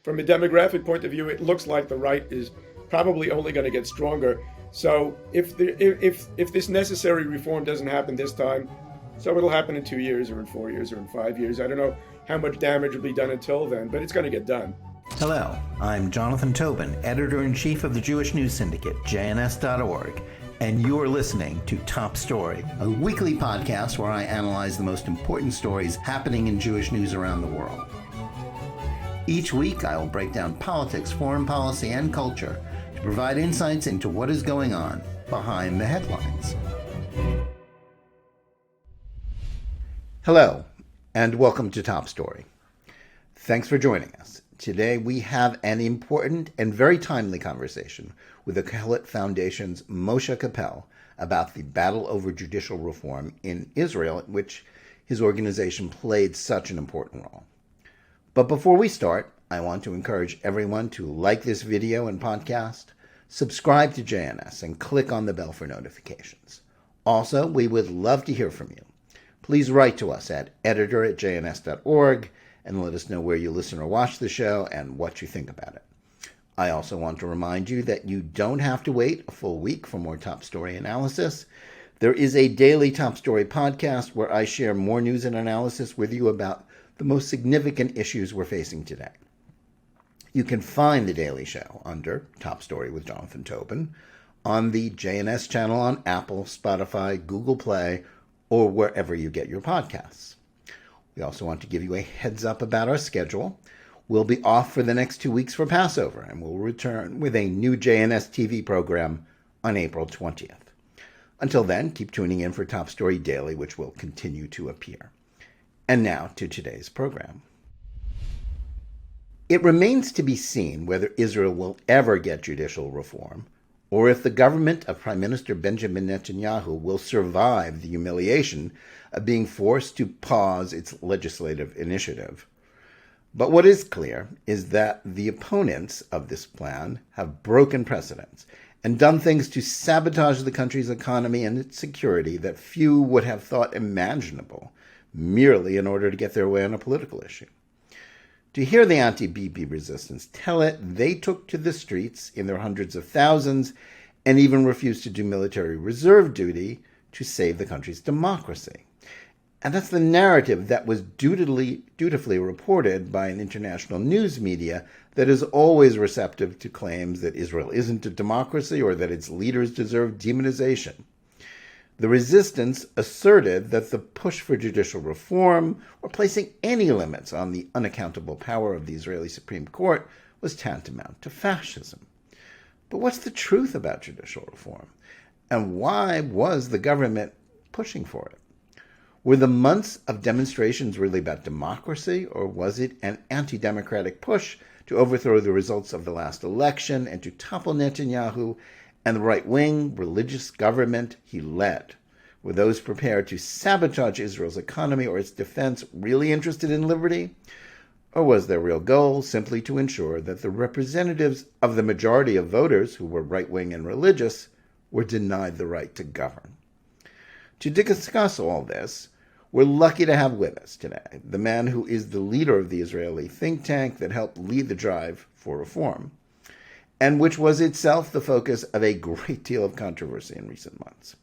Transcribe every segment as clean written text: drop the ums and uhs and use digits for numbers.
from a demographic point of view, it looks like the right is probably only going to get stronger. So if this necessary reform doesn't happen this time, so it'll happen in 2 years or in 4 years or in 5 years. I don't know how much damage will be done until then, but it's going to get done. Hello, I'm Jonathan Tobin, editor-in-chief of the Jewish News Syndicate, JNS.org, and you're listening to Top Story, a weekly podcast where I analyze the most important stories happening in Jewish news around the world. Each week, I will break down politics, foreign policy, and culture to provide insights into what is going on behind the headlines. Hello, and welcome to Top Story. Thanks for joining us. Today, we have an important and very timely conversation with the Kohelet Foundation's Moshe Capel about the battle over judicial reform in Israel, in which his organization played such an important role. But before we start, I want to encourage everyone to like this video and podcast, subscribe to JNS, and click on the bell for notifications. Also, we would love to hear from you. Please write to us at editor@jns.org and let us know where you listen or watch the show and what you think about it. I also want to remind you that you don't have to wait a full week for more Top Story analysis. There is a daily Top Story podcast where I share more news and analysis with you about the most significant issues we're facing today. You can find the daily show under Top Story with Jonathan Tobin on the JNS channel on Apple, Spotify, Google Play, or wherever you get your podcasts. We also want to give you a heads up about our schedule. We'll be off for the next 2 weeks for Passover, and we'll return with a new JNS-TV program on April 20th. Until then, keep tuning in for Top Story Daily, which will continue to appear. And now to today's program. It remains to be seen whether Israel will ever get judicial reform, or if the government of Prime Minister Benjamin Netanyahu will survive the humiliation of being forced to pause its legislative initiative. But what is clear is that the opponents of this plan have broken precedents and done things to sabotage the country's economy and its security that few would have thought imaginable, merely in order to get their way on a political issue. To hear the anti-Bibi resistance tell it, they took to the streets in their hundreds of thousands and even refused to do military reserve duty to save the country's democracy. And that's the narrative that was dutifully reported by an international news media that is always receptive to claims that Israel isn't a democracy or that its leaders deserve demonization. The resistance asserted that the push for judicial reform or placing any limits on the unaccountable power of the Israeli Supreme Court was tantamount to fascism. But what's the truth about judicial reform? And why was the government pushing for it? Were the months of demonstrations really about democracy, or was it an anti-democratic push to overthrow the results of the last election and to topple Netanyahu and the right-wing religious government he led? Were those prepared to sabotage Israel's economy or its defense really interested in liberty? Or was their real goal simply to ensure that the representatives of the majority of voters who were right-wing and religious were denied the right to govern? To discuss all this, we're lucky to have with us today the man who is the leader of the Israeli think tank that helped lead the drive for reform, and which was itself the focus of a great deal of controversy in recent months.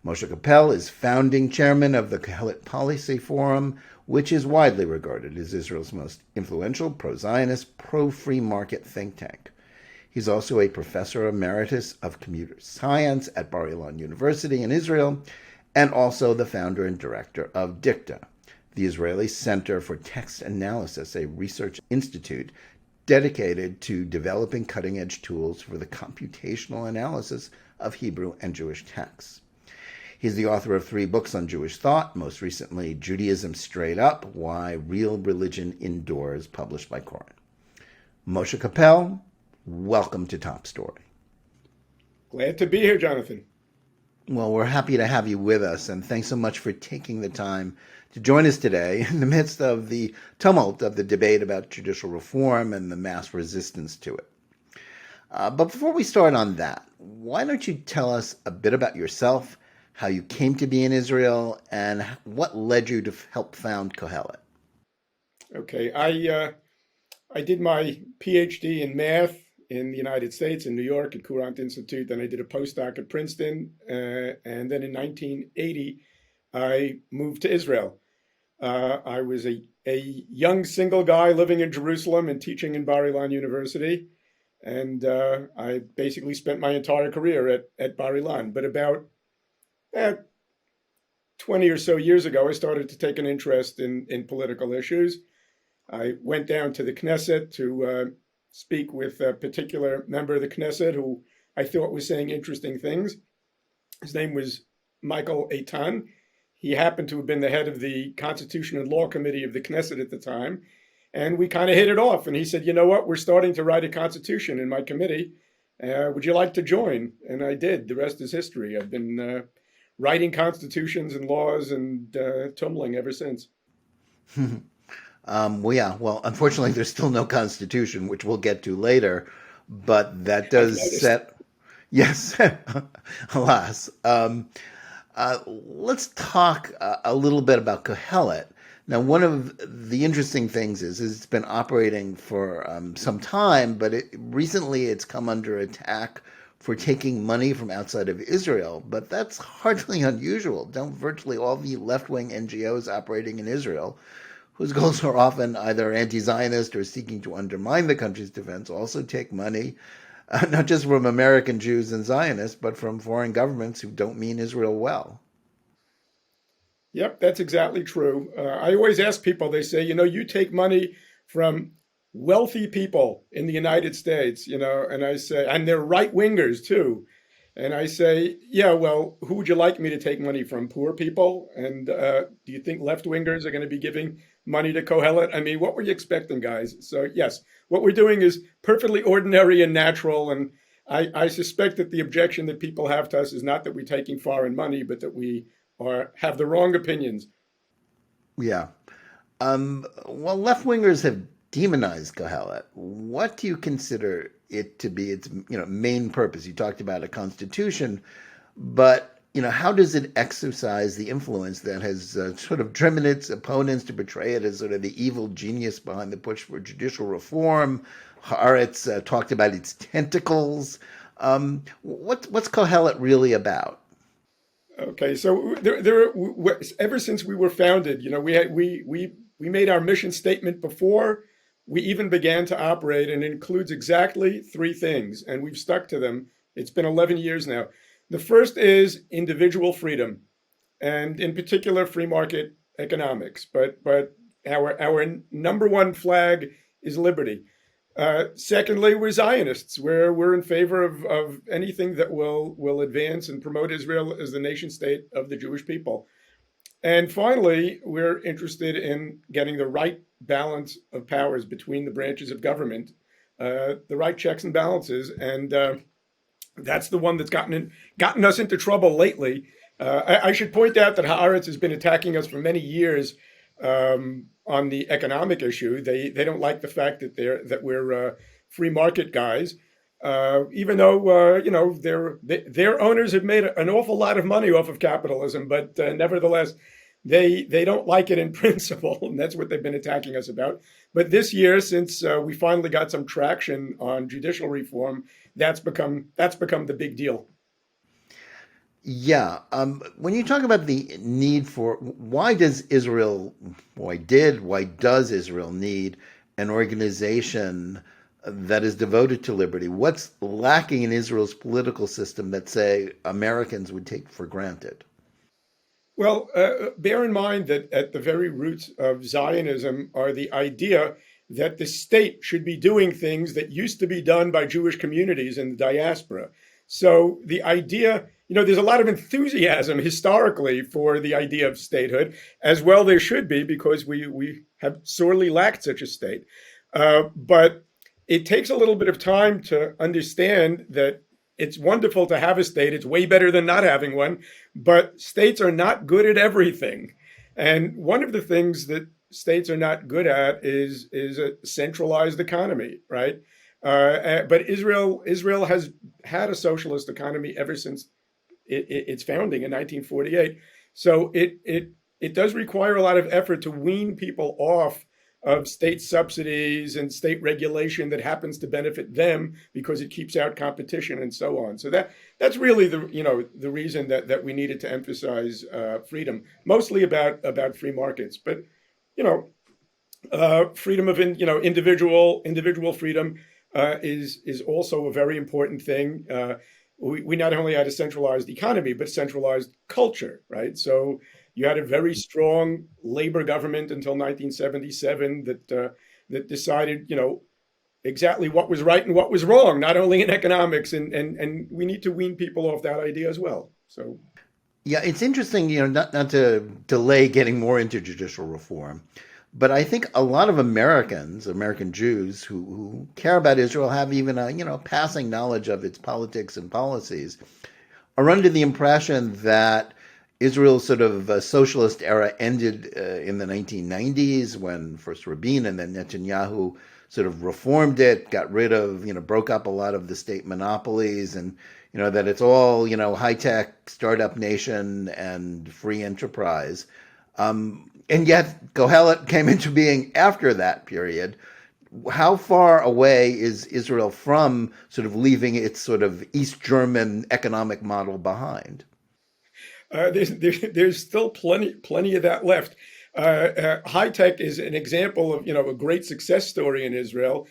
Moshe Capel is founding chairman of the Kohelet Policy Forum, which is widely regarded as Israel's most influential pro-Zionist, pro-free market think tank. He's also a professor emeritus of computer science at Bar Ilan University in Israel, and also the founder and director of Dicta, the Israeli Center for Text Analysis, a research institute dedicated to developing cutting-edge tools for the computational analysis of Hebrew and Jewish texts. He's the author of 3 books on Jewish thought, most recently Judaism Straight Up, Why Real Religion Indoors, published by Koren. Moshe Capel, welcome to Top Story. Glad to be here, Jonathan. Well, we're happy to have you with us, and thanks so much for taking the time to join us today in the midst of the tumult of the debate about judicial reform and the mass resistance to it. But before we start on that, why don't you tell us a bit about yourself, how you came to be in Israel, and what led you to help found Kohelet? Okay, I did my PhD in math in the United States, in New York, at Courant Institute. Then I did a postdoc at Princeton. And then in 1980, I moved to Israel. I was a young single guy living in Jerusalem and teaching in Bar Ilan University. And I basically spent my entire career at Bar Ilan. But about 20 or so years ago, I started to take an interest in political issues. I went down to the Knesset to speak with a particular member of the Knesset who I thought was saying interesting things. His name was Michael Eitan. He happened to have been the head of the Constitution and Law Committee of the Knesset at the time. And we kind of hit it off. And he said, you know what, we're starting to write a constitution in my committee. Would you like to join? And I did. The rest is history. I've been writing constitutions and laws and tumbling ever since. Well, unfortunately, there's still no constitution, which we'll get to later. But that does set, yes, alas. Let's talk a little bit about Kohelet. Now, one of the interesting things is it's been operating for some time, but recently it's come under attack for taking money from outside of Israel. But that's hardly unusual. Don't virtually all the left-wing NGOs operating in Israel, whose goals are often either anti-Zionist or seeking to undermine the country's defense, also take money, not just from American Jews and Zionists, but from foreign governments who don't mean Israel well. Yep, that's exactly true. I always ask people, they say, you take money from wealthy people in the United States, and I say, and they're right wingers too. And I say, yeah, well, who would you like me to take money from? Poor people? And do you think left wingers are going to be giving money to Kohelet? I mean, what were you expecting, guys? So yes, what we're doing is perfectly ordinary and natural. And I suspect that the objection that people have to us is not that we're taking foreign money, but that we have the wrong opinions. Yeah. Well, left wingers have demonized Kohelet. What do you consider it to be its main purpose? You talked about a constitution, but how does it exercise the influence that has sort of driven its opponents to portray it as sort of the evil genius behind the push for judicial reform? Haaretz talked about its tentacles. What's Kohelet really about? Okay, so ever since we were founded, we made our mission statement before we even began to operate, and it includes exactly three things, and we've stuck to them. It's been 11 years now. The first is individual freedom, and in particular, free market economics. But our number one flag is liberty. Secondly, we're Zionists. We're in favor of anything that will advance and promote Israel as the nation state of the Jewish people. And finally, we're interested in getting the right balance of powers between the branches of government, the right checks and balances. And that's the one that's gotten us into trouble lately. I should point out that Haaretz has been attacking us for many years on the economic issue. They don't like the fact that we're free market guys, even though their owners have made an awful lot of money off of capitalism, but nevertheless they don't like it in principle, and that's what they've been attacking us about. But this year, since we finally got some traction on judicial reform, that's become the big deal. Yeah. When you talk about the need for why does Israel need an organization that is devoted to liberty? What's lacking in Israel's political system that, say, Americans would take for granted? Well, bear in mind that at the very roots of Zionism are the idea that the state should be doing things that used to be done by Jewish communities in the diaspora. So the idea, there's a lot of enthusiasm historically for the idea of statehood, as well there should be, because we have sorely lacked such a state. But it takes a little bit of time to understand that it's wonderful to have a state. It's way better than not having one, but states are not good at everything. And one of the things that states are not good at is a centralized economy, right? But Israel has had a socialist economy ever since its founding in 1948. So it does require a lot of effort to wean people off of state subsidies and state regulation that happens to benefit them because it keeps out competition and so on. So that's really the reason that we needed to emphasize freedom, mostly about free markets. But freedom of individual freedom is also a very important thing. We not only had a centralized economy, but centralized culture, right? So you had a very strong labor government until 1977 that decided, exactly what was right and what was wrong, not only in economics, and we need to wean people off that idea as well. So, yeah, it's interesting, not to delay getting more into judicial reform, but I think a lot of American Jews who care about Israel have even a passing knowledge of its politics and policies, are under the impression that Israel's sort of socialist era ended in the 1990s when first Rabin and then Netanyahu sort of reformed it, got rid of, broke up a lot of the state monopolies, and that it's all high tech startup nation and free enterprise. And yet Kohelet came into being after that period. How far away is Israel from sort of leaving its sort of East German economic model behind? There's still plenty of that left. High tech is an example of a great success story in Israel,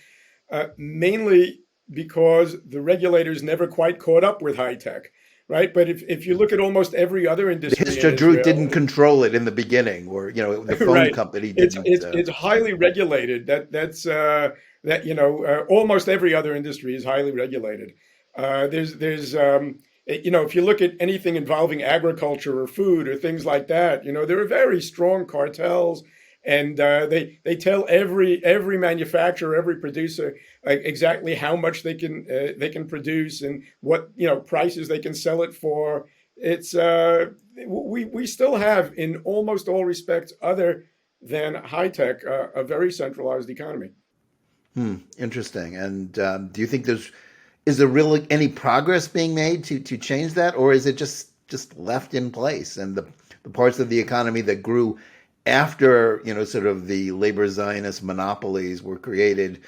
mainly because the regulators never quite caught up with high tech. Right, but if you look at almost every other industry, the Histadrut didn't control it in the beginning, or the phone right. company didn't. It's highly regulated. That's almost every other industry is highly regulated. There's if you look at anything involving agriculture or food or things like that, there are very strong cartels. And they tell every manufacturer, every producer exactly how much they can produce and what prices they can sell it for. It's we still have, in almost all respects other than high tech, a very centralized economy. Interesting. And do you think is there really any progress being made to change that, or is it just left in place, and the parts of the economy that grew after sort of the labor Zionist monopolies were created,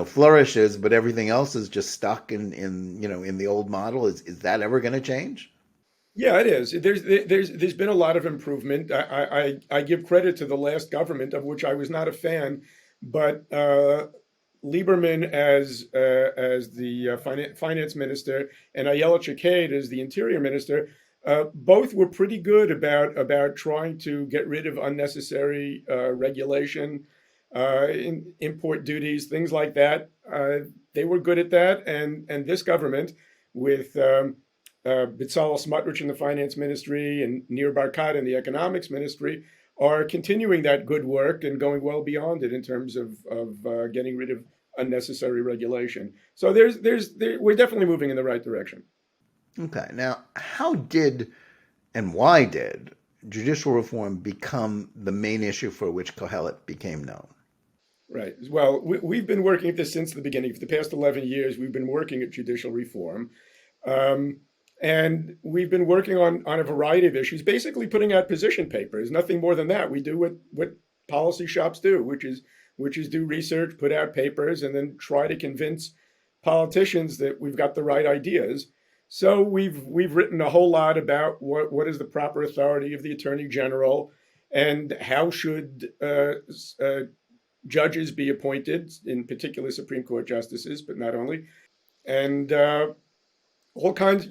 flourishes, but everything else is just stuck in the old model? Is that ever going to change? Yeah, it is. There's been a lot of improvement. I give credit to the last government, of which I was not a fan, but Lieberman as the finance minister and Ayelet Shaked as the interior minister. Both were pretty good about trying to get rid of unnecessary regulation, import duties, things like that. They were good at that, and this government, with Bezalel Smotrich in the finance ministry and Nir Barkat in the economics ministry, are continuing that good work and going well beyond it in terms of getting rid of unnecessary regulation. So we're definitely moving in the right direction. Okay. Now, how did and why did judicial reform become the main issue for which Kohelet became known? Right. Well, we've been working at this since the beginning. For the past 11 years, we've been working at judicial reform. And we've been working on a variety of issues, basically putting out position papers, nothing more than that. We do what policy shops do, which is do research, put out papers, and then try to convince politicians that we've got the right ideas. So we've written a whole lot about what is the proper authority of the Attorney General, and how should judges be appointed, in particular Supreme Court justices, but not only, and all kinds,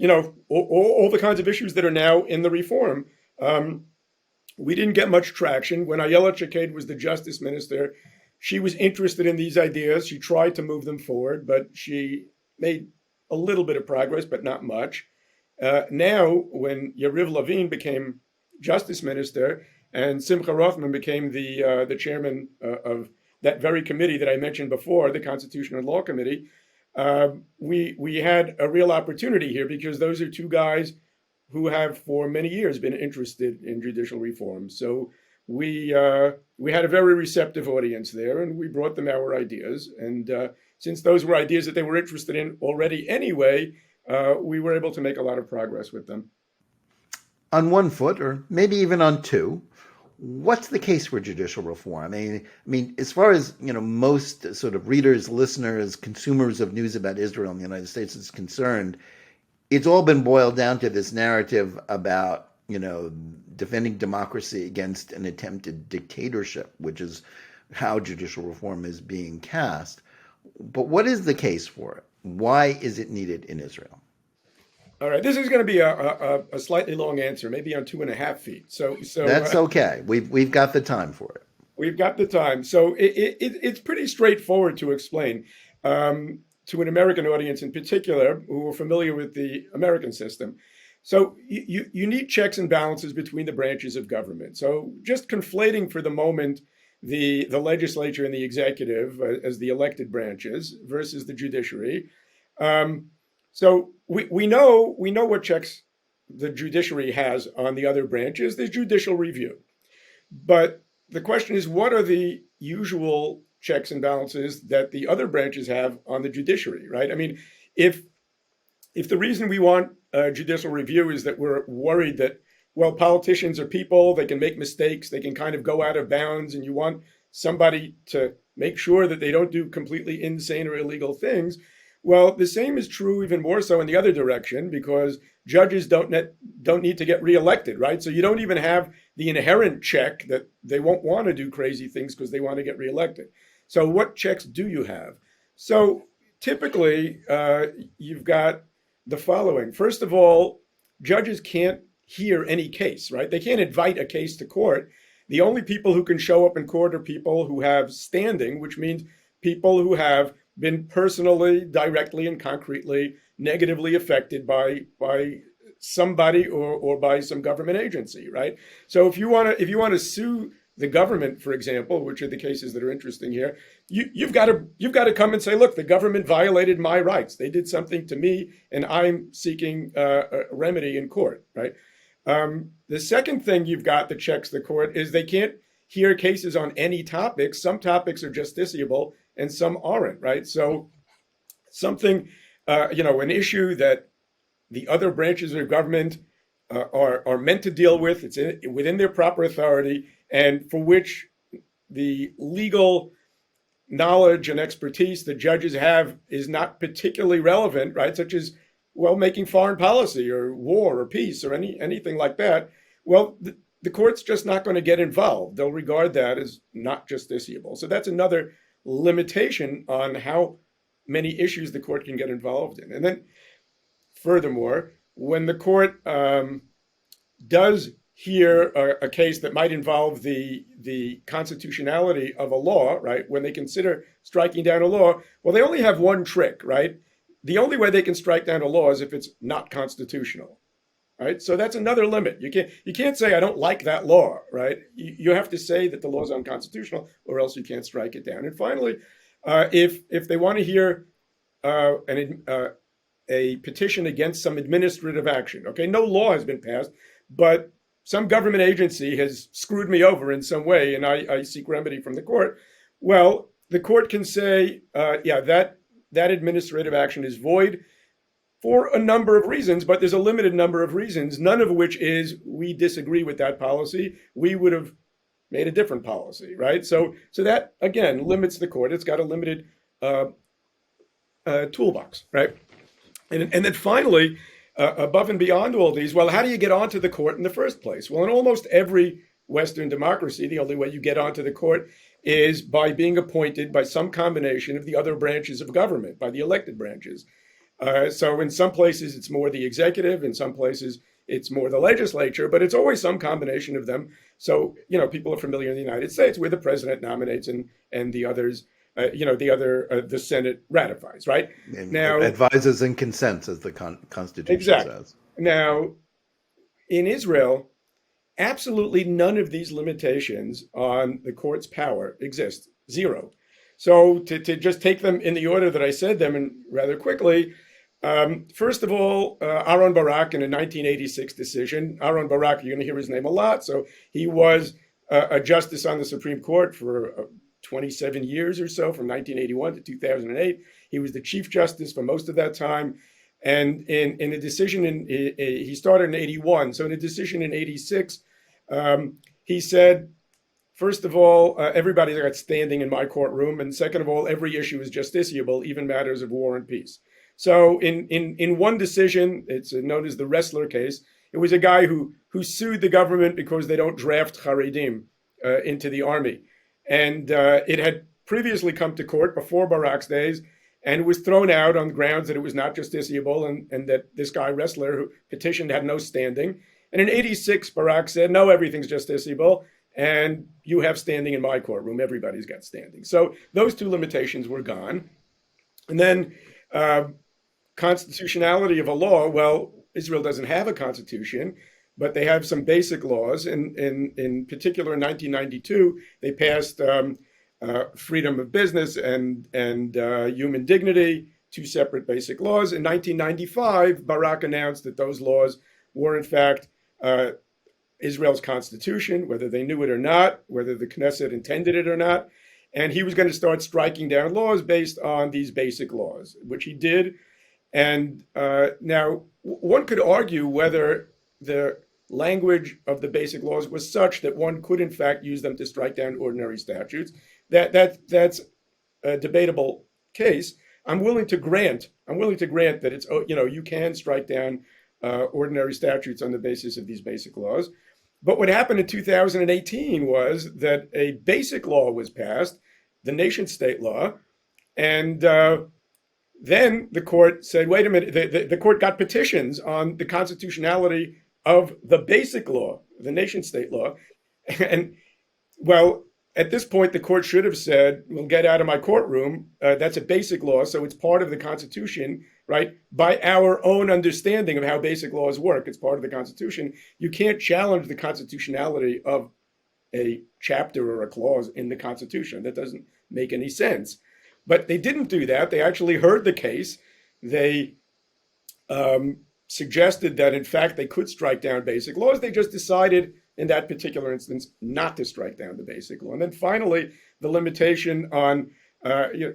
all the kinds of issues that are now in the reform. We didn't get much traction when Ayelet Shaked was the Justice Minister. She was interested in these ideas. She tried to move them forward, but she made a little bit of progress, but not much. Now, when Yariv Levin became Justice Minister and Simcha Rothman became the chairman of that very committee that I mentioned before, the Constitution and Law Committee, we had a real opportunity here, because those are two guys who have for many years been interested in judicial reform. So we had a very receptive audience there, and we brought them our ideas. And since those were ideas that they were interested in already anyway, we were able to make a lot of progress with them. On one foot, or maybe even on two, What's the case for judicial reform? I mean, as far as most sort of readers, listeners, consumers of news about Israel and the United States is concerned, it's all been boiled down to this narrative about defending democracy against an attempted dictatorship, which is how judicial reform is being cast. But what is the case for it? Why is it needed in Israel? All right, this is going to be a slightly long answer, maybe on 2.5 feet. So That's okay. We've got the time for it. We've got the time. So it's pretty straightforward to explain to an American audience in particular who are familiar with the American system. So you need checks and balances between the branches of government. So just conflating for the moment the legislature and the executive as the elected branches versus the judiciary. So we know what checks the judiciary has on the other branches. There's judicial review. But the question is, what are the usual checks and balances that the other branches have on the judiciary, right? I mean, if the reason we want judicial review is that we're worried that, well, politicians are people, they can make mistakes, they can kind of go out of bounds, and you want somebody to make sure that they don't do completely insane or illegal things. Well, the same is true even more so in the other direction, because judges don't need to get reelected, right? So you don't even have the inherent check that they won't want to do crazy things because they want to get reelected. So what checks do you have? So typically, you've got the following. First of all, judges can't hear any case, right? They can't invite a case to court. The only people who can show up in court are people who have standing, which means people who have been personally, directly, and concretely negatively affected by somebody or by some government agency, right? So if you want to sue the government, for example, which are the cases that are interesting here, you've got to come and say, look, the government violated my rights. They did something to me, and I'm seeking a remedy in court, right? The second thing you've got that checks the court is they can't hear cases on any topics. Some topics are justiciable and some aren't, right? So something, an issue that the other branches of government are meant to deal with, it's within their proper authority, and for which the legal knowledge and expertise the judges have is not particularly relevant, right? Such as, well, making foreign policy or war or peace or anything like that. Well, the court's just not going to get involved. They'll regard that as not justiciable. So that's another limitation on how many issues the court can get involved in. And then furthermore, when the court does hear a case that might involve the constitutionality of a law, right? When they consider striking down a law, well, they only have one trick, right? The only way they can strike down a law is if it's not constitutional, right? So that's another limit. You can't say I don't like that law, right? You have to say that the law is unconstitutional, or else you can't strike it down. And finally, if they want to hear a petition against some administrative action, okay, no law has been passed, but some government agency has screwed me over in some way, and I seek remedy from the court. Well, the court can say, that administrative action is void for a number of reasons, but there's a limited number of reasons, none of which is we disagree with that policy. We would have made a different policy, right? So that, again, limits the court. It's got a limited toolbox, right? And then finally, above and beyond all these, well, how do you get onto the court in the first place? Well, in almost every Western democracy, the only way you get onto the court is by being appointed by some combination of the other branches of government, by the elected branches. So in some places, it's more the executive. In some places, it's more the legislature, but it's always some combination of them. So, people are familiar in the United States where the president nominates and the others, the Senate ratifies, right? And now, advises and consents, as the Constitution says. Now, in Israel, absolutely none of these limitations on the court's power exist. Zero. So to just take them in the order that I said them and rather quickly, first of all, Aaron Barak in a 1986 decision. Aaron Barak, you're going to hear his name a lot. So he was a justice on the Supreme Court for 27 years or so, from 1981 to 2008. He was the Chief Justice for most of that time. And in a decision, he started in 81. So in a decision in 86, he said, first of all, everybody's got standing in my courtroom, and second of all, every issue is justiciable, even matters of war and peace. So in one decision, it's known as the Wrestler case, it was a guy who sued the government because they don't draft Haredim into the army. And it had previously come to court before Barak's days and was thrown out on grounds that it was not justiciable and that this guy, Wrestler, who petitioned, had no standing. And in 86, Barak said, no, everything's justiciable, and you have standing in my courtroom. Everybody's got standing. So those two limitations were gone. And then constitutionality of a law, well, Israel doesn't have a constitution, but they have some basic laws. In particular, in 1992, they passed freedom of business and human dignity, two separate basic laws. In 1995, Barak announced that those laws were, in fact, Israel's constitution, whether they knew it or not, whether the Knesset intended it or not. And he was going to start striking down laws based on these basic laws, which he did. And now one could argue whether the language of the basic laws was such that one could, in fact, use them to strike down ordinary statutes. That's a debatable case. I'm willing to grant that it's, you can strike down ordinary statutes on the basis of these basic laws. But what happened in 2018 was that a basic law was passed, the nation state law, and then the court said, wait a minute, the court got petitions on the constitutionality of the basic law, the nation state law. And well, at this point, the court should have said, well, get out of my courtroom. That's a basic law, so it's part of the Constitution, right? By our own understanding of how basic laws work, it's part of the Constitution. You can't challenge the constitutionality of a chapter or a clause in the Constitution. That doesn't make any sense. But they didn't do that. They actually heard the case. They suggested that, in fact, they could strike down basic laws. They just decided in that particular instance not to strike down the basic law. And then finally, the limitation on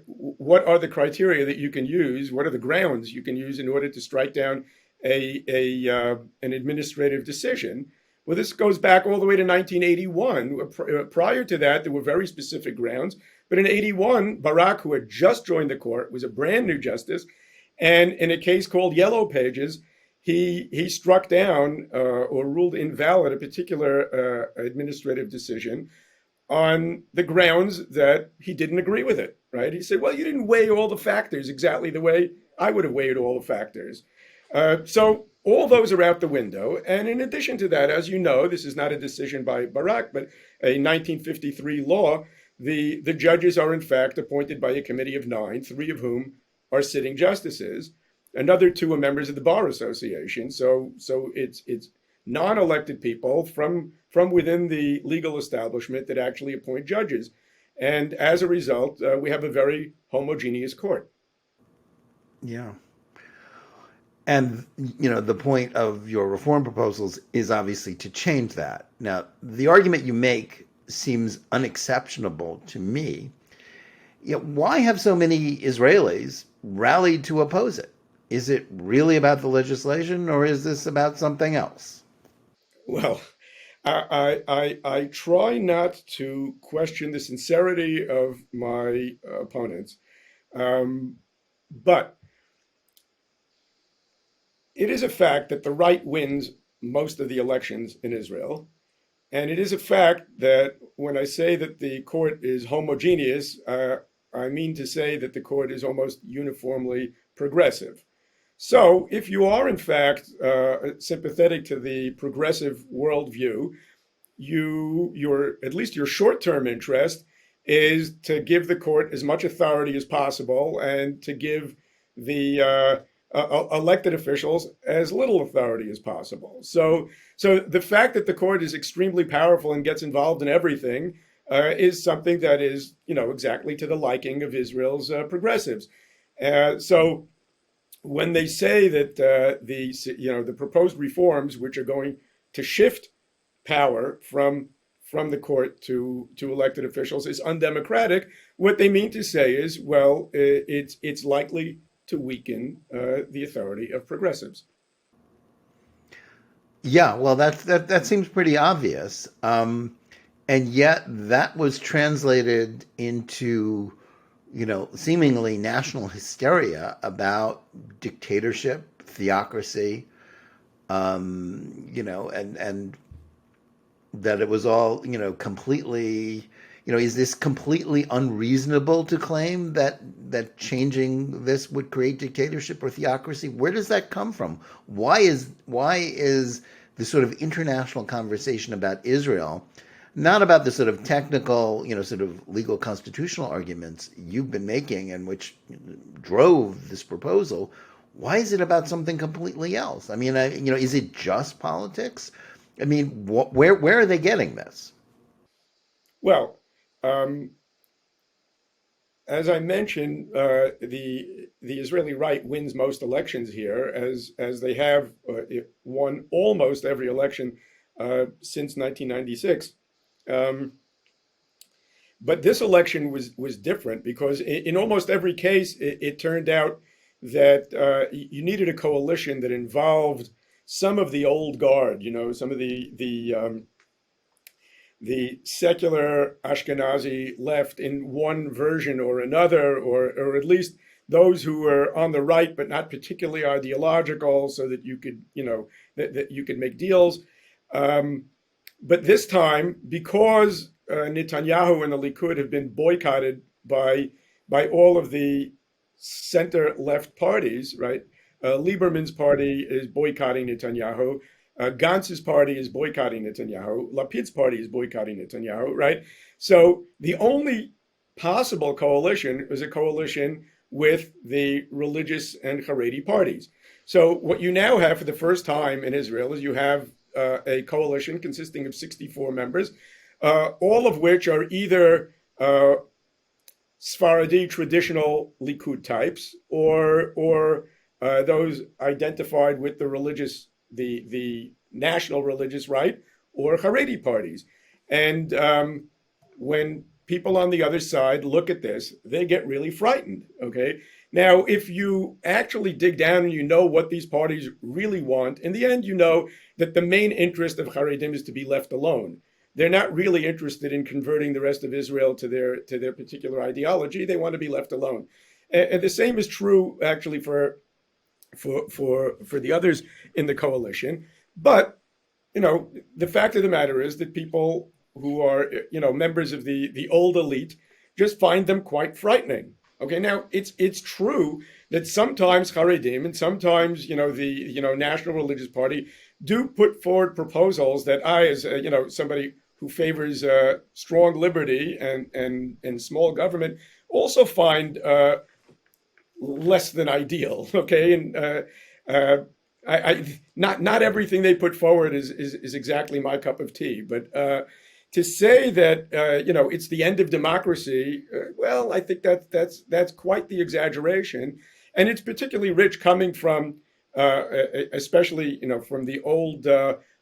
what are the criteria that you can use, what are the grounds you can use in order to strike down an administrative decision. Well, this goes back all the way to 1981. Prior to that, there were very specific grounds. But in 81, Barak, who had just joined the court, was a brand new justice. And in a case called Yellow Pages, he struck down or ruled invalid a particular administrative decision on the grounds that he didn't agree with it, right? He said, well, you didn't weigh all the factors exactly the way I would have weighed all the factors. So all those are out the window. And in addition to that, as you know, this is not a decision by Barak, but a 1953 law. The judges are, in fact, appointed by a committee of 9, 3 of whom are sitting justices. Another 2 are members of the Bar Association. So it's non-elected people from within the legal establishment that actually appoint judges. And as a result, we have a very homogeneous court. Yeah. And, the point of your reform proposals is obviously to change that. Now, the argument you make seems unexceptionable to me. Why have so many Israelis rallied to oppose it? Is it really about the legislation, or is this about something else? Well, I try not to question the sincerity of my opponents, but it is a fact that the right wins most of the elections in Israel. And it is a fact that when I say that the court is homogeneous, I mean to say that the court is almost uniformly progressive. So if you are, in fact, sympathetic to the progressive worldview, at least your short-term interest is to give the court as much authority as possible and to give the elected officials as little authority as possible. So the fact that the court is extremely powerful and gets involved in everything is something that is, exactly to the liking of Israel's progressives. So when they say that the proposed reforms, which are going to shift power from the court to elected officials, is undemocratic, what they mean to say is, well, it's likely to weaken the authority of progressives. Yeah, well, that seems pretty obvious. And yet that was translated into, seemingly national hysteria about dictatorship, theocracy, and that it was all, completely, is this completely unreasonable to claim that changing this would create dictatorship or theocracy? Where does that come from? Why is the sort of international conversation about Israel, not about the sort of technical, sort of legal constitutional arguments you've been making and which drove this proposal? Why is it about something completely else? I mean, is it just politics? I mean, where are they getting this? Well, um, as I mentioned, the Israeli right wins most elections here, as they have won almost every election since 1996. Um, but this election was different because in almost every case, it turned out that you needed a coalition that involved some of the old guard, some of the secular Ashkenazi left in one version or another, or at least those who were on the right but not particularly ideological, so that you could, that you could make deals. But this time, because Netanyahu and the Likud have been boycotted by all of the center left parties, right? Lieberman's party is boycotting Netanyahu. Gantz's party is boycotting Netanyahu. Lapid's party is boycotting Netanyahu, right? So the only possible coalition is a coalition with the religious and Haredi parties. So what you now have for the first time in Israel is you have a coalition consisting of 64 members, all of which are either Sephardi traditional Likud types or those identified with the national religious right, or Haredi parties. And when people on the other side look at this, they get really frightened, okay? Now, if you actually dig down and you know what these parties really want, in the end, you know that the main interest of Haredim is to be left alone. They're not really interested in converting the rest of Israel to their particular ideology. They want to be left alone. And the same is true, actually, for the others in the coalition. But, the fact of the matter is that people who are, members of the old elite just find them quite frightening. Okay, now it's true that sometimes Haredim and sometimes, the National Religious Party do put forward proposals that I, as, somebody who favors strong liberty and small government, also find less than ideal. Okay, and not everything they put forward is exactly my cup of tea, but to say that it's the end of democracy, well, I think that's quite the exaggeration, and it's particularly rich coming from, especially from the old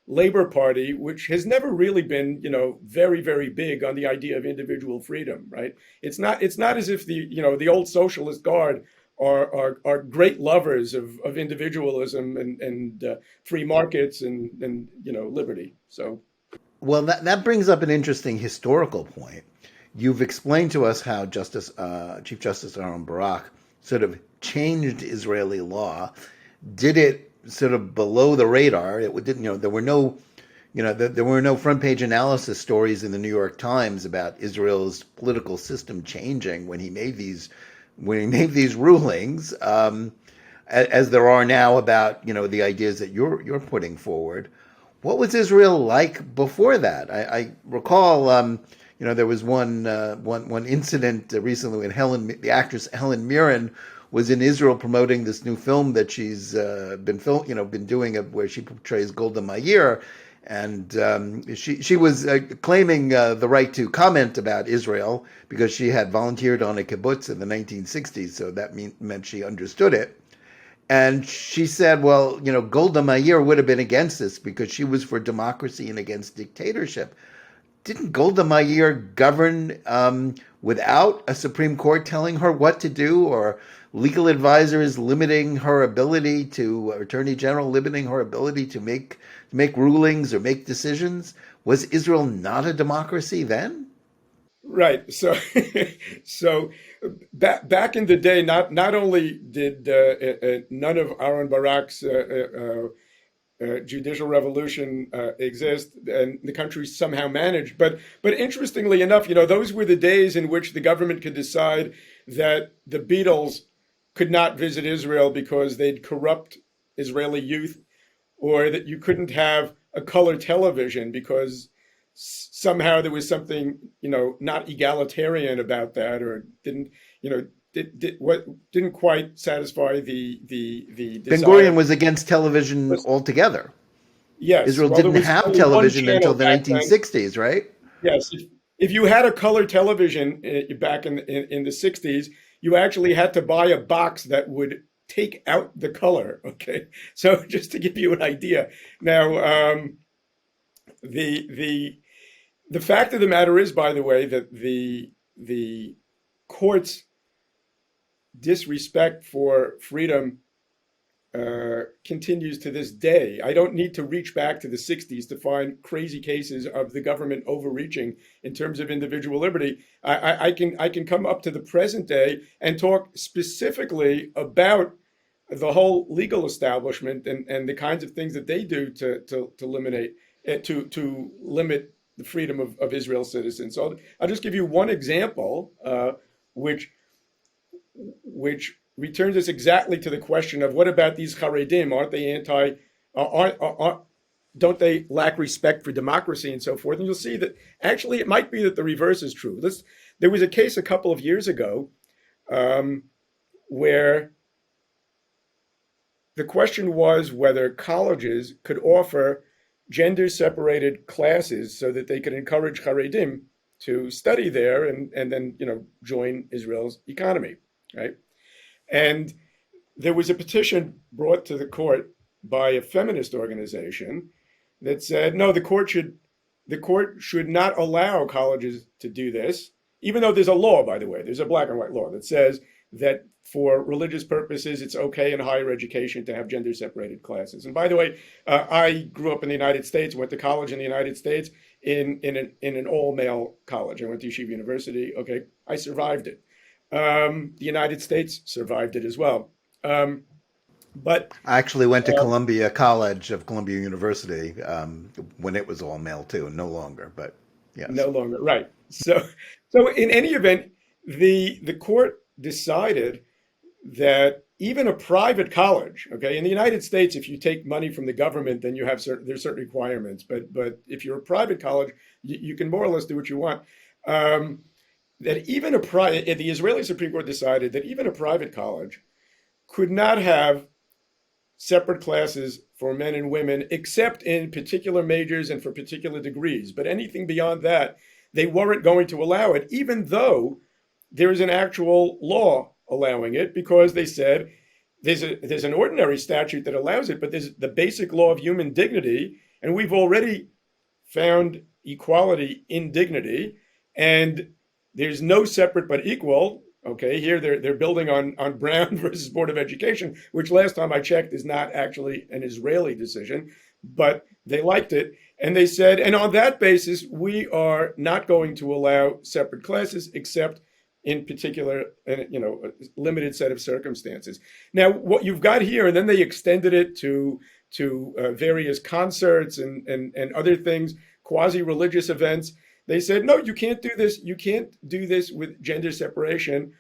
Labor Party, which has never really been very, very big on the idea of individual freedom. Right? It's not as if the old socialist guard are great lovers of individualism and free markets and liberty. So. Well, that brings up an interesting historical point. You've explained to us how Chief Justice Aaron Barak sort of changed Israeli law, did it sort of below the radar. It didn't, there were no, there were no front page analysis stories in the New York Times about Israel's political system changing when he made these rulings, as there are now about the ideas that you're putting forward. What was Israel like before that? I recall, there was one incident recently when the actress Helen Mirren was in Israel promoting this new film that she's been doing, where she portrays Golda Meir, and she was claiming the right to comment about Israel because she had volunteered on a kibbutz in the 1960s, so that meant she understood it. And she said, well, Golda Meir would have been against this because she was for democracy and against dictatorship. Didn't Golda Meir govern without a Supreme Court telling her what to do, or legal advisors limiting her ability Attorney General limiting her ability to make rulings or make decisions? Was Israel not a democracy then? Right. So, so back in the day, not only did none of Aaron Barak's judicial revolution exist, and the country somehow managed. But interestingly enough, those were the days in which the government could decide that the Beatles could not visit Israel because they'd corrupt Israeli youth, or that you couldn't have a color television because somehow there was something not egalitarian about that, or didn't didn't quite satisfy the Ben desire. Gurion was against television altogether. Yes, Israel well, there didn't was have only television one until channel the back then. 1960s, right? Yes, if you had a color television back in the 60s, you actually had to buy a box that would take out the color. Okay, so just to give you an idea. Now, the fact of the matter is, by the way, that the court's disrespect for freedom continues to this day. I don't need to reach back to the 60s to find crazy cases of the government overreaching in terms of individual liberty. I can come up to the present day and talk specifically about the whole legal establishment and the kinds of things that they do to eliminate to limit the freedom of Israel's citizens. So I'll just give you one example, which returns us exactly to the question of what about these Haredim? Aren't they don't they lack respect for democracy and so forth? And you'll see that actually it might be that the reverse is true. There was a case a couple of years ago where the question was whether colleges could offer gender-separated classes so that they could encourage Haredim to study there and then join Israel's economy, right? And there was a petition brought to the court by a feminist organization that said, no, the court should not allow colleges to do this, even though there's a law, by the way, there's a black and white law that says that for religious purposes, it's okay in higher education to have gender-separated classes. And by the way, I grew up in the United States, went to college in the United States in an all-male college. I went to Yeshiva University. Okay, I survived it. The United States survived it as well. But I actually went to Columbia College of Columbia University when it was all male too, and no longer. But yes, no longer, right? So in any event, the court decided that even a private college, okay, in the United States, if you take money from the government, then you have there's certain requirements. But if you're a private college, you can more or less do what you want. That even the Israeli Supreme Court decided that even a private college could not have separate classes for men and women, except in particular majors and for particular degrees. But anything beyond that, they weren't going to allow it, even though there is an actual law allowing it, because they said there's an ordinary statute that allows it, but there's the basic law of human dignity, and we've already found equality in dignity, and there's no separate but equal. Okay, here they're building on Brown versus Board of Education, which last time I checked is not actually an Israeli decision, but they liked it. And they said, and on that basis, we are not going to allow separate classes except in particular, a limited set of circumstances. Now, what you've got here, and then they extended it to various concerts and other things, quasi-religious events. They said, no, you can't do this. You can't do this with gender separation,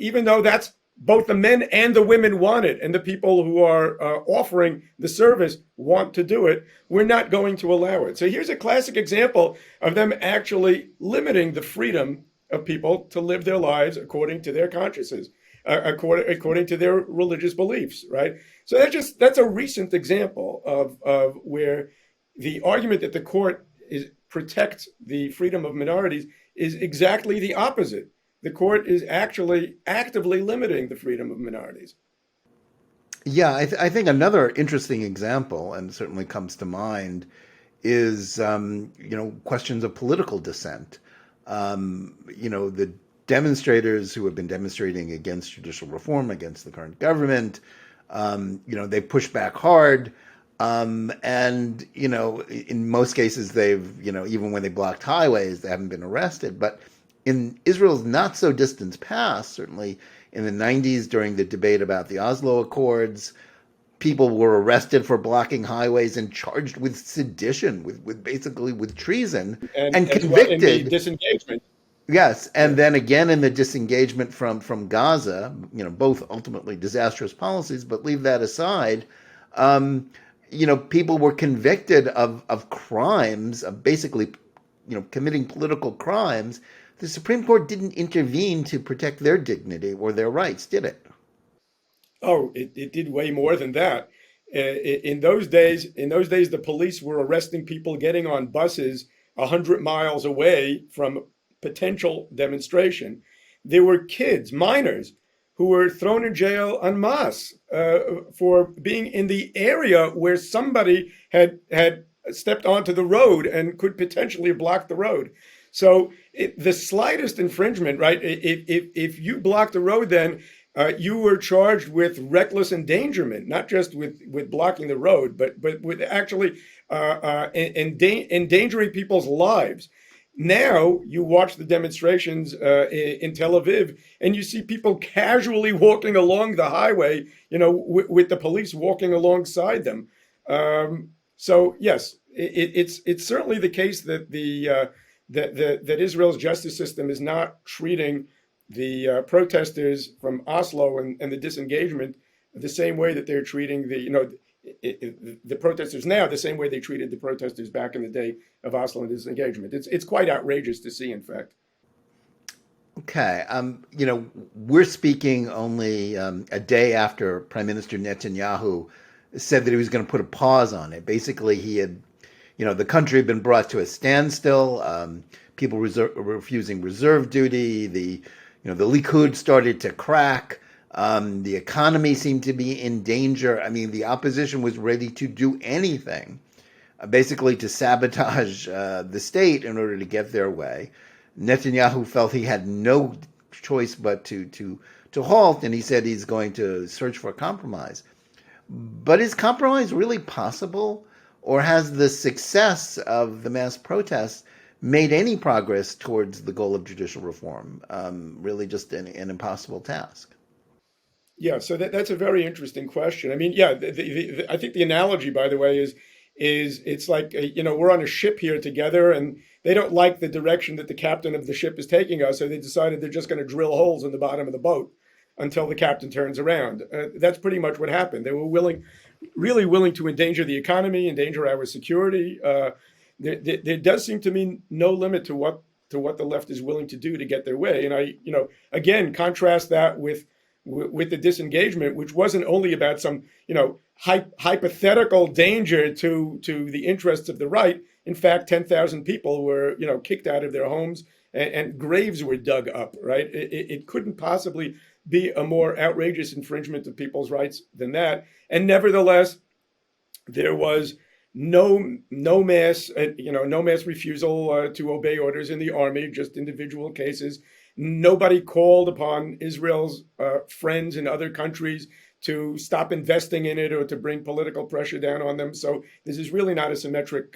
even though that's both the men and the women want it, and the people who are offering the service want to do it. We're not going to allow it. So here's a classic example of them actually limiting the freedom of people to live their lives according to their consciences, according to their religious beliefs, right? So that's a recent example of where the argument that the court protects the freedom of minorities is exactly the opposite. The court is actually actively limiting the freedom of minorities. Yeah, I think another interesting example, and certainly comes to mind, is questions of political dissent. The demonstrators who have been demonstrating against judicial reform, against the current government, they push back hard. And, in most cases, even when they blocked highways, they haven't been arrested. But in Israel's not so distant past, certainly in the 90s during the debate about the Oslo Accords, people were arrested for blocking highways and charged with sedition, with basically with treason, And and as well in the convicted. disengagement. Yes, and Yeah. then again in the disengagement from Gaza, both ultimately disastrous policies, but leave that aside. Um, People were convicted of crimes, of basically, committing political crimes. The Supreme Court didn't intervene to protect their dignity or their rights, did it? Oh, it did way more than that. In those days, the police were arresting people getting on buses 100 miles away from potential demonstration. There were kids, minors, who were thrown in jail en masse for being in the area where somebody had stepped onto the road and could potentially block the road. So the slightest infringement, right? If you block the road, then you were charged with reckless endangerment, not just with blocking the road, but with actually endangering people's lives. Now you watch the demonstrations in Tel Aviv, and you see people casually walking along the highway, with the police walking alongside them. So yes, it's certainly the case that that Israel's justice system is not treating the protesters from Oslo and the disengagement the same way that they're treating the protesters now, the same way they treated the protesters back in the day of Oslo and disengagement. It's quite outrageous to see, in fact. Okay. We're speaking only a day after Prime Minister Netanyahu said that he was going to put a pause on it. Basically, the country had been brought to a standstill. People refusing reserve duty. The Likud started to crack. The economy seemed to be in danger. I mean, the opposition was ready to do anything, basically to sabotage the state in order to get their way. Netanyahu felt he had no choice but to halt, and he said he's going to search for a compromise. But is compromise really possible? Or has the success of the mass protests made any progress towards the goal of judicial reform? Really just an impossible task. Yeah, so that's a very interesting question. I mean, yeah, I think the analogy, by the way, is it's like we're on a ship here together, and they don't like the direction that the captain of the ship is taking us, so they decided they're just going to drill holes in the bottom of the boat until the captain turns around. That's pretty much what happened. They were really willing to endanger the economy, endanger our security. There does seem to be no limit to what the left is willing to do to get their way. And again, contrast that with the disengagement, which wasn't only about some, hypothetical danger to the interests of the right. In fact, 10,000 people were, kicked out of their homes, and graves were dug up. Right? It couldn't possibly be a more outrageous infringement of people's rights than that. And nevertheless, there was no mass refusal to obey orders in the army, just individual cases. Nobody called upon Israel's friends in other countries to stop investing in it or to bring political pressure down on them. So this is really not a symmetric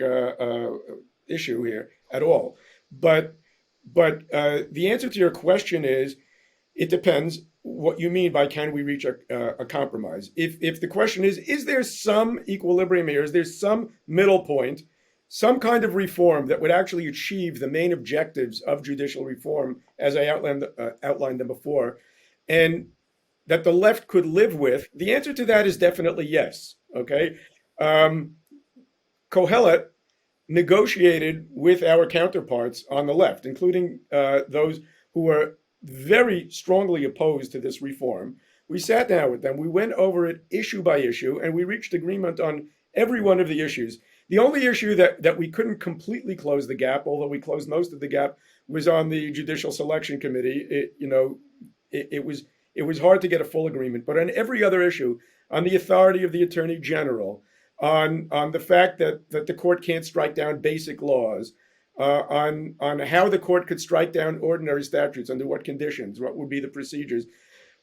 issue here at all. But the answer to your question is, it depends what you mean by can we reach a compromise. If the question is there some equilibrium here? Is there some middle point, some kind of reform that would actually achieve the main objectives of judicial reform, as I outlined them before, and that the left could live with? The answer to that is definitely yes. Okay, Kohelet negotiated with our counterparts on the left, including those who were very strongly opposed to this reform. We sat down with them, we went over it issue by issue, and we reached agreement on every one of the issues. The only issue that we couldn't completely close the gap, although we closed most of the gap, was on the Judicial Selection Committee. It was hard to get a full agreement, but on every other issue, on the authority of the Attorney General, on the fact that the court can't strike down basic laws, on how the court could strike down ordinary statutes, under what conditions, what would be the procedures.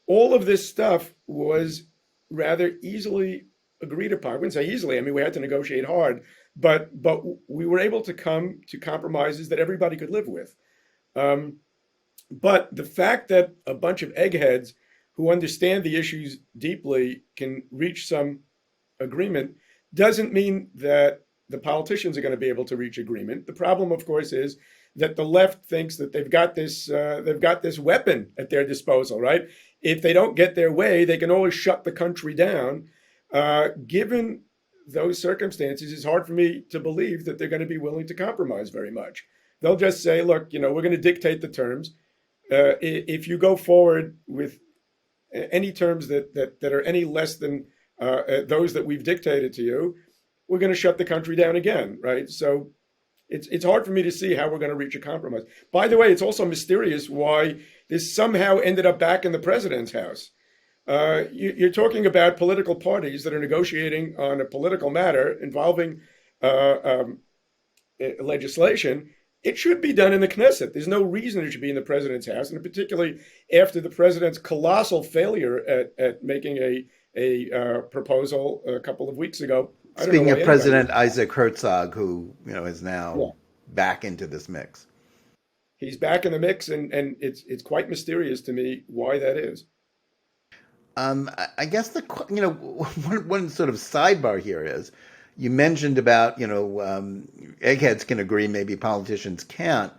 All of this stuff was rather easily agreed upon. I wouldn't say easily. I mean, we had to negotiate hard, but we were able to come to compromises that everybody could live with. But the fact that a bunch of eggheads who understand the issues deeply can reach some agreement doesn't mean that the politicians are going to be able to reach agreement. The problem, of course, is that the left thinks that they've got this weapon at their disposal, right? If they don't get their way, they can always shut the country down. Given those circumstances, it's hard for me to believe that they're going to be willing to compromise very much. They'll just say, look, we're going to dictate the terms. If you go forward with any terms that are any less than those that we've dictated to you, we're going to shut the country down again, right? So it's hard for me to see how we're going to reach a compromise. By the way, it's also mysterious why this somehow ended up back in the president's house. You're talking about political parties that are negotiating on a political matter involving legislation. It should be done in the Knesset. There's no reason it should be in the president's house, and particularly after the president's colossal failure at making a proposal a couple of weeks ago. Speaking of President Isaac Herzog, who is now back into this mix. He's back in the mix, and it's quite mysterious to me why that is. I guess one sort of sidebar here is, you mentioned about, eggheads can agree, maybe politicians can't,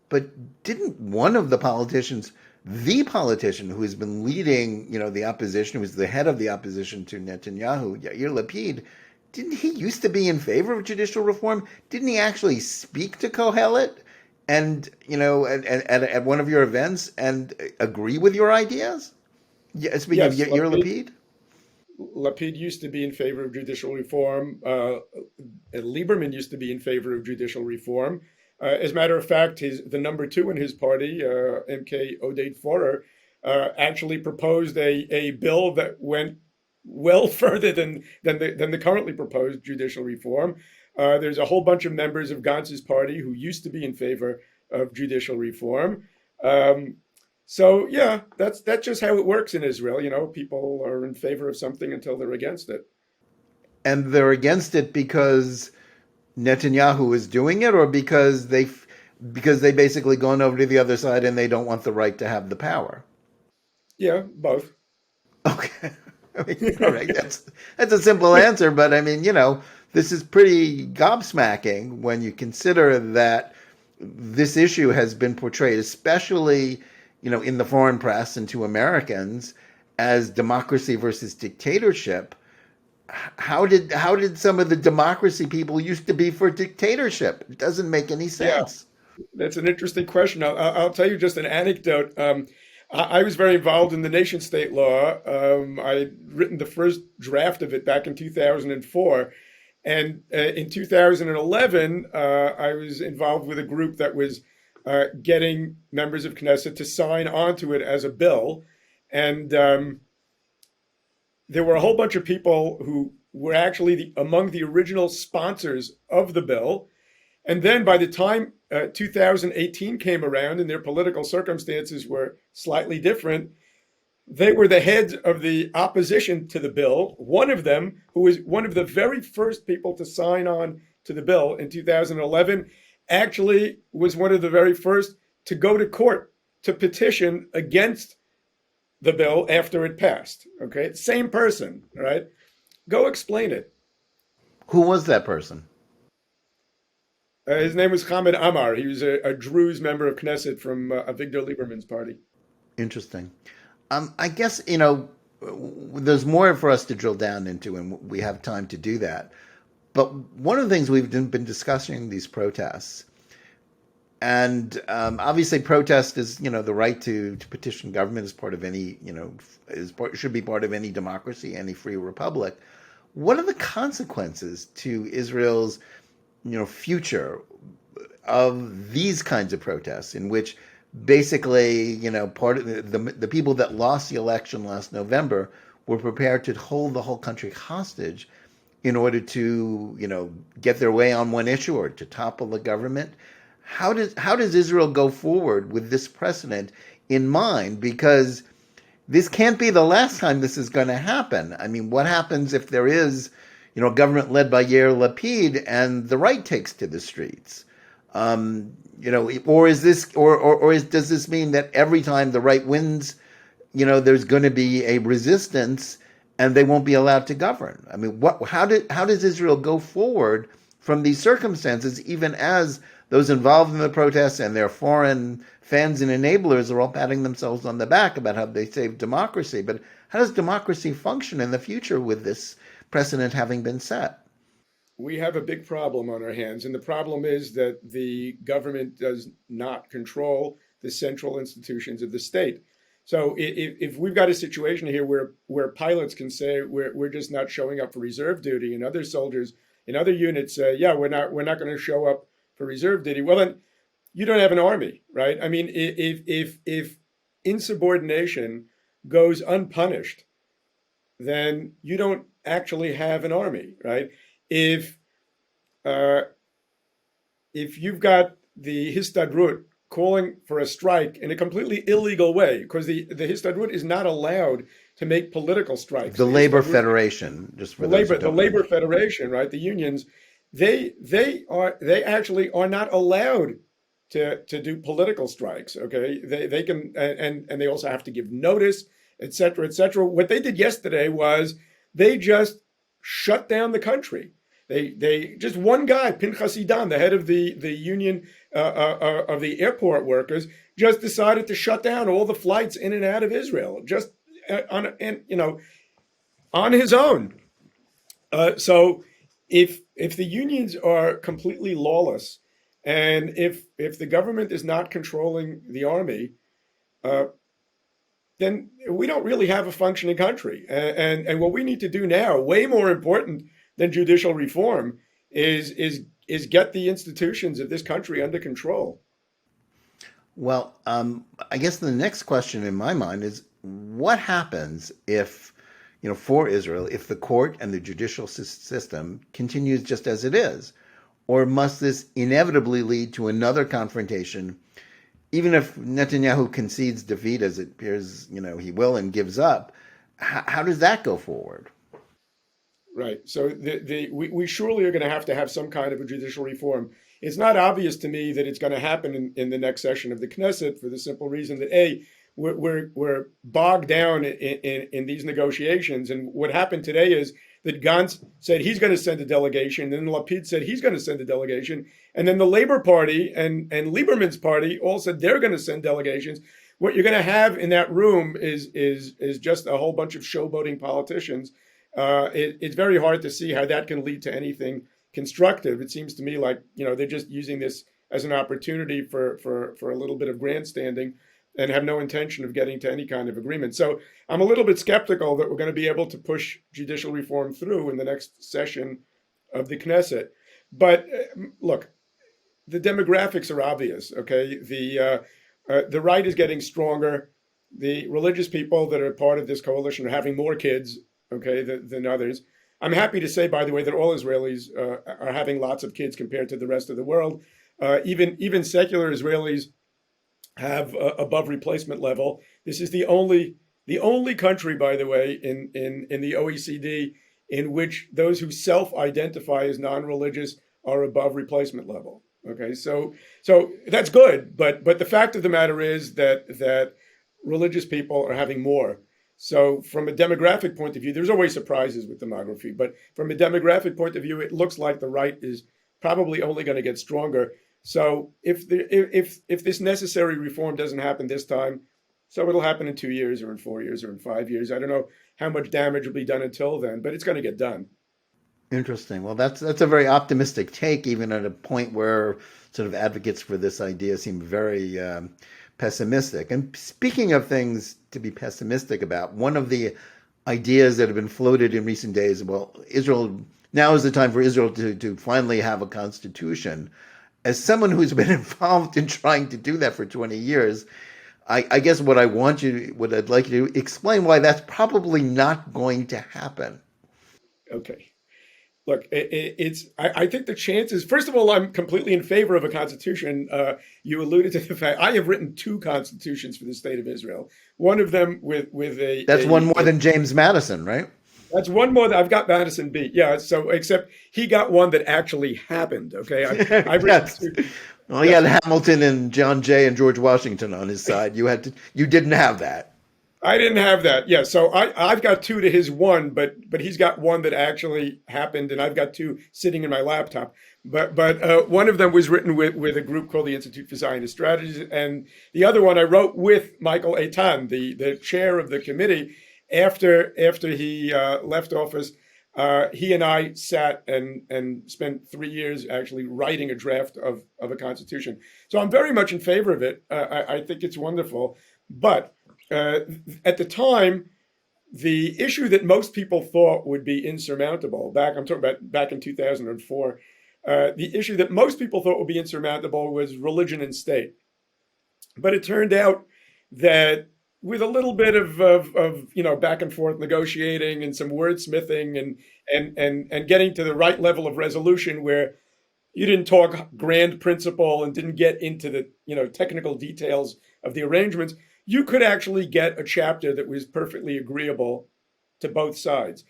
but didn't one of the politicians, the politician who has been leading, the opposition, who was the head of the opposition to Netanyahu, Yair Lapid, didn't he used to be in favor of judicial reform? Didn't he actually speak to Kohelet and, at one of your events and agree with your ideas? Yeah, speaking of Yair Lapid? Lapid used to be in favor of judicial reform. Lieberman used to be in favor of judicial reform. As a matter of fact, the number two in his party, MK Oded Forer, actually proposed a bill that went well further than the currently proposed judicial reform. There's a whole bunch of members of Gantz's party who used to be in favor of judicial reform. So yeah, that's just how it works in Israel. People are in favor of something until they're against it. And they're against it because Netanyahu is doing it, or because they basically gone over to the other side and they don't want the right to have the power? Yeah, both. Okay. All right. That's a simple answer, but this is pretty gobsmacking when you consider that this issue has been portrayed, especially in the foreign press and to Americans, as democracy versus dictatorship. How did some of the democracy people used to be for dictatorship? It doesn't make any sense. Yeah, that's an interesting question. I'll tell you just an anecdote. I was very involved in the nation state law. I'd written the first draft of it back in 2004. And in 2011, I was involved with a group that was getting members of Knesset to sign onto it as a bill. And there were a whole bunch of people who were actually among the original sponsors of the bill. And then by the time 2018 came around and their political circumstances were slightly different, they were the heads of the opposition to the bill. One of them, who was one of the very first people to sign on to the bill in 2011, actually was one of the very first to go to court to petition against the bill after it passed. Okay, same person, right? Go explain it. Who was that person? His name was Hamed Amar. He was a Druze member of Knesset from Avigdor Lieberman's party. Interesting. I guess, there's more for us to drill down into, and we have time to do that. But one of the things we've been discussing these protests, and obviously protest is, the right to petition government is part of any, should be part of any democracy, any free republic. What are the consequences to Israel's, future of these kinds of protests, in which basically, part of the people that lost the election last November were prepared to hold the whole country hostage in order to, get their way on one issue or to topple the government? How does Israel go forward with this precedent in mind? Because this can't be the last time this is going to happen. I mean, what happens if there is, a government led by Yair Lapid and the right takes to the streets? Or is this, does this mean that every time the right wins, there's going to be a resistance and they won't be allowed to govern? I mean, how does Israel go forward from these circumstances, even as those involved in the protests and their foreign fans and enablers are all patting themselves on the back about how they saved democracy? But how does democracy function in the future with this precedent having been set? We have a big problem on our hands, and the problem is that the government does not control the central institutions of the state. So if we've got a situation here where pilots can say we're just not showing up for reserve duty, and other soldiers in other units say, yeah, we're not going to show up for reserve duty, well, then you don't have an army, right? I mean, if insubordination goes unpunished, then you don't actually have an army, right? If you've got the Histadrut calling for a strike in a completely illegal way, because the Histadrut is not allowed to make political strikes. The Labor Federation, just for the Labor Federation, right? The unions, they actually are not allowed to do political strikes. Okay, they can, and they also have to give notice, et cetera, et cetera. What they did yesterday was they just shut down the country. They just one guy, Pinchas Idan, the head of the union of the airport workers, just decided to shut down all the flights in and out of Israel, just on his own. So if the unions are completely lawless, and if the government is not controlling the army, then we don't really have a functioning country. And what we need to do now, way more important than judicial reform, is get the institutions of this country under control. Well, I guess the next question in my mind is, what happens if, for Israel, if the court and the judicial system continues just as it is? Or must this inevitably lead to another confrontation, even if Netanyahu concedes defeat, as it appears, he will, and gives up? How does that go forward? Right. So we surely are going to have some kind of a judicial reform. It's not obvious to me that it's going to happen in the next session of the Knesset, for the simple reason that we're bogged down in these negotiations. And what happened today is that Gantz said he's going to send a delegation, and then Lapid said he's going to send a delegation, and then the Labor Party and Lieberman's party all said they're going to send delegations. What you're going to have in that room is just a whole bunch of showboating politicians. It's very hard to see how that can lead to anything constructive. It seems to me like they're just using this as an opportunity for a little bit of grandstanding, and have no intention of getting to any kind of agreement. So I'm a little bit skeptical that we're going to be able to push judicial reform through in the next session of the Knesset. But look, the demographics are obvious. Okay, the right is getting stronger. The religious people that are part of this coalition are having more kids, okay, than others. I'm happy to say, by the way, that all Israelis are having lots of kids compared to the rest of the world. Even secular Israelis have above replacement level. This is the only country, by the way, in the OECD in which those who self-identify as non-religious are above replacement level. Okay, so that's good, but the fact of the matter is that religious people are having more. So from a demographic point of view, there's always surprises with demography, but from a demographic point of view, it looks like the right is probably only going to get stronger. So if this necessary reform doesn't happen this time, so it'll happen in 2 years or in 4 years or in 5 years. I don't know how much damage will be done until then, but it's going to get done. Interesting. Well, that's a very optimistic take, even at a point where sort of advocates for this idea seem very pessimistic. And speaking of things to be pessimistic about, one of the ideas that have been floated in recent days, well, now is the time for Israel to finally have a constitution. As someone who's been involved in trying to do that for 20 years, I guess what I'd like you to explain why that's probably not going to happen. Okay. look, I think the chances, first of all, I'm completely in favor of a constitution. You alluded to the fact I have written 2 constitutions for the state of Israel. One of them with That's one more than James Madison, right? That's one more that I've got Madison beat. Yeah. So except he got one that actually happened. Okay. I've written Yes. 2. Well, he had Hamilton and John Jay and George Washington on his side. You didn't have that. I didn't have that. Yeah. So I've got 2 to his 1, but he's got one that actually happened, and I've got 2 sitting in my laptop. But one of them was written with a group called the Institute for Zionist Strategies, and the other one I wrote with Michael Eitan, the chair of the committee. After he left office, he and I sat and spent 3 years actually writing a draft of a constitution. So I'm very much in favor of it. I think it's wonderful. But at the time, the issue that most people thought would be insurmountable, I'm talking about back in 2004, the issue that most people thought would be insurmountable was religion and state. But it turned out that with a little bit of back and forth negotiating and some wordsmithing and getting to the right level of resolution where you didn't talk grand principle and didn't get into the technical details of the arrangements, you could actually get a chapter that was perfectly agreeable to both sides.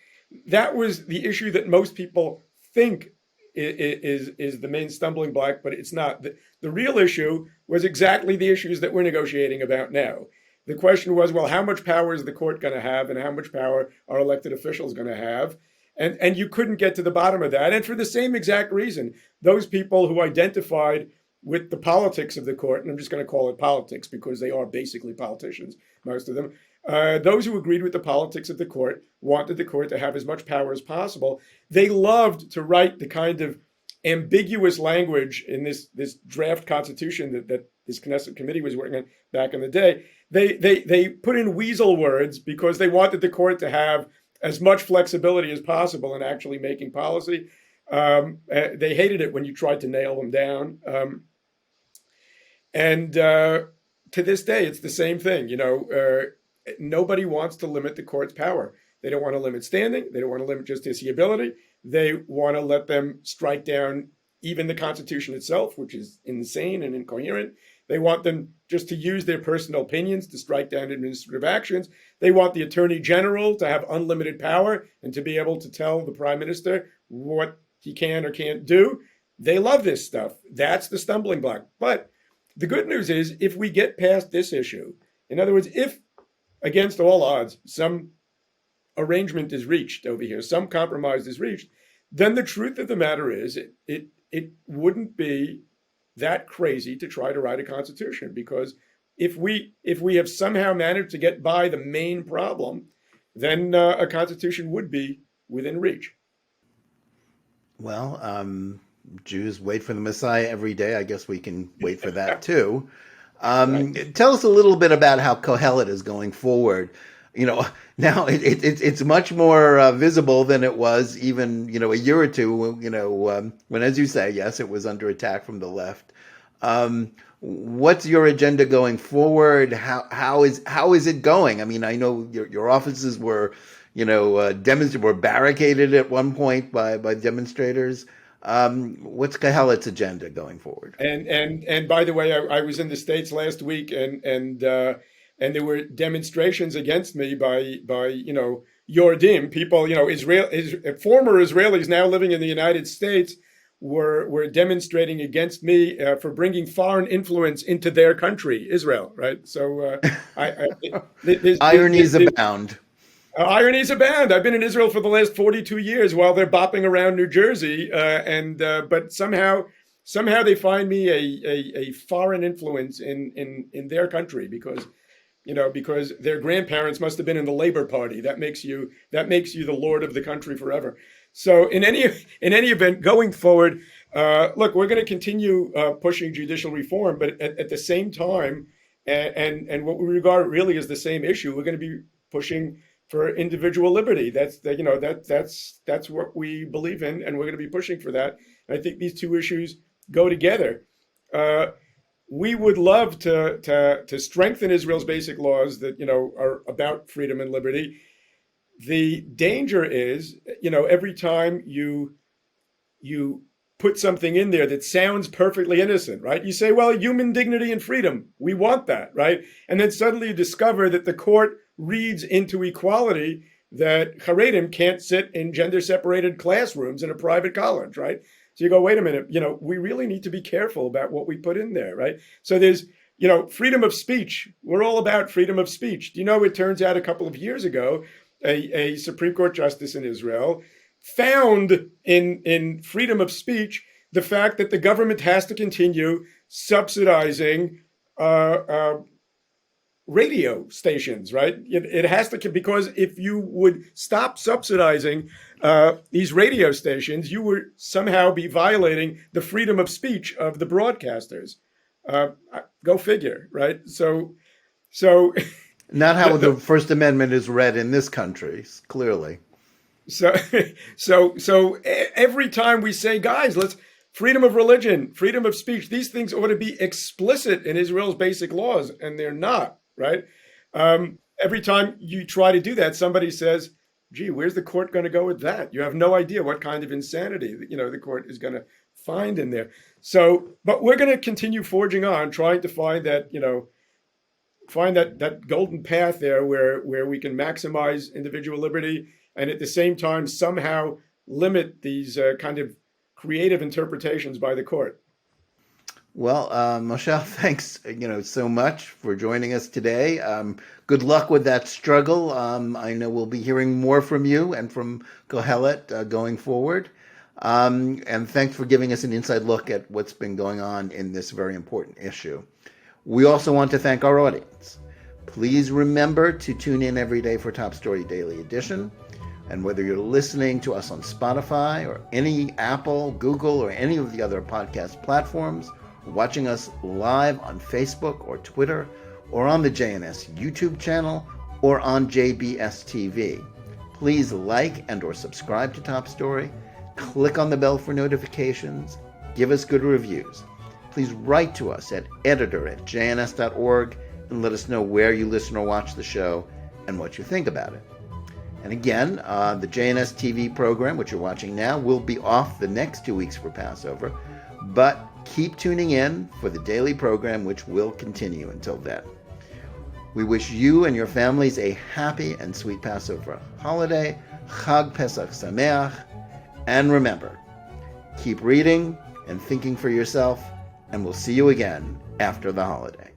That was the issue that most people think is the main stumbling block, but it's not. The real issue was exactly the issues that we're negotiating about now. The question was, well, how much power is the court going to have, and how much power are elected officials going to have? And you couldn't get to the bottom of that. And for the same exact reason, those people who identified with the politics of the court, and I'm just going to call it politics because they are basically politicians, most of them, those who agreed with the politics of the court wanted the court to have as much power as possible. They loved to write the kind of ambiguous language in this draft constitution that this Knesset committee was working on back in the day. They put in weasel words because they wanted the court to have as much flexibility as possible in actually making policy. They hated it when you tried to nail them down. And to this day, it's the same thing. Nobody wants to limit the court's power. They don't want to limit standing. They don't want to limit justiciability. They want to let them strike down even the Constitution itself, which is insane and incoherent. They want them just to use their personal opinions to strike down administrative actions. They want the Attorney General to have unlimited power and to be able to tell the Prime Minister what he can or can't do. They love this stuff. That's the stumbling block. But the good news is, if we get past this issue, in other words, if against all odds, some arrangement is reached over here, some compromise is reached, then the truth of the matter is it wouldn't be that crazy to try to write a constitution, because if we have somehow managed to get by the main problem, then a constitution would be within reach. Well, Jews wait for the Messiah every day. I guess we can wait for that too. Right. Tell us a little bit about how Kohelet is going forward. Now it's much more visible than it was even a year or two. When, as you say, yes, it was under attack from the left. What's your agenda going forward? How is it going? I mean, I know your offices were were barricaded at one point by demonstrators. What's Kohelet's agenda going forward? And by the way, I was in the States last week, and there were demonstrations against me by Yordim people, former Israelis now living in the United States were demonstrating against me for bringing foreign influence into their country, Israel. Right. So ironies abound. Ironies abound. I've been in Israel for the last 42 years while they're bopping around New Jersey, but somehow they find me a foreign influence in their country because their grandparents must have been in the Labor Party. That makes you the lord of the country forever. So in any event, going forward, look, we're going to continue pushing judicial reform, but at the same time, and what we regard really as the same issue, we're going to be pushing for individual liberty. That's what we believe in, and we're going to be pushing for that. And I think these two issues go together. We would love to strengthen Israel's basic laws that are about freedom and liberty. The danger is, every time you you put something in there that sounds perfectly innocent, right? You say, well, human dignity and freedom, we want that, right? And then suddenly you discover that the court reads into equality that Haredim can't sit in gender-separated classrooms in a private college, right? So you go, wait a minute, we really need to be careful about what we put in there, right? So there's, freedom of speech. We're all about freedom of speech. Do you know, it turns out a couple of years ago, a Supreme Court justice in Israel found in freedom of speech the fact that the government has to continue subsidizing radio stations, right? It has to, because if you would stop subsidizing these radio stations, you would somehow be violating the freedom of speech of the broadcasters. Go figure, right? So not how the First Amendment is read in this country, clearly. So every time we say, guys, let's freedom of religion, freedom of speech, these things ought to be explicit in Israel's basic laws, and they're not, right? Every time you try to do that, somebody says, gee, where's the court going to go with that? You have no idea what kind of insanity, the court is going to find in there. So, but we're going to continue forging on, trying to find that, find that golden path there where we can maximize individual liberty and at the same time somehow limit these kind of creative interpretations by the court. Well, Moshe, thanks, so much for joining us today. Good luck with that struggle. I know we'll be hearing more from you and from Kohelet going forward. And thanks for giving us an inside look at what's been going on in this very important issue. We also want to thank our audience. Please remember to tune in every day for Top Story Daily Edition. And whether you're listening to us on Spotify or any Apple, Google, or any of the other podcast platforms, or watching us live on Facebook or Twitter, or on the JNS YouTube channel, or on JBS-TV, please like and or subscribe to Top Story. Click on the bell for notifications. Give us good reviews. Please write to us at editor@jns.org and let us know where you listen or watch the show and what you think about it. And again, the JNS-TV program, which you're watching now, will be off the next 2 weeks for Passover, but keep tuning in for the daily program, which will continue until then. We wish you and your families a happy and sweet Passover holiday, Chag Pesach Sameach, and remember, keep reading and thinking for yourself, and we'll see you again after the holiday.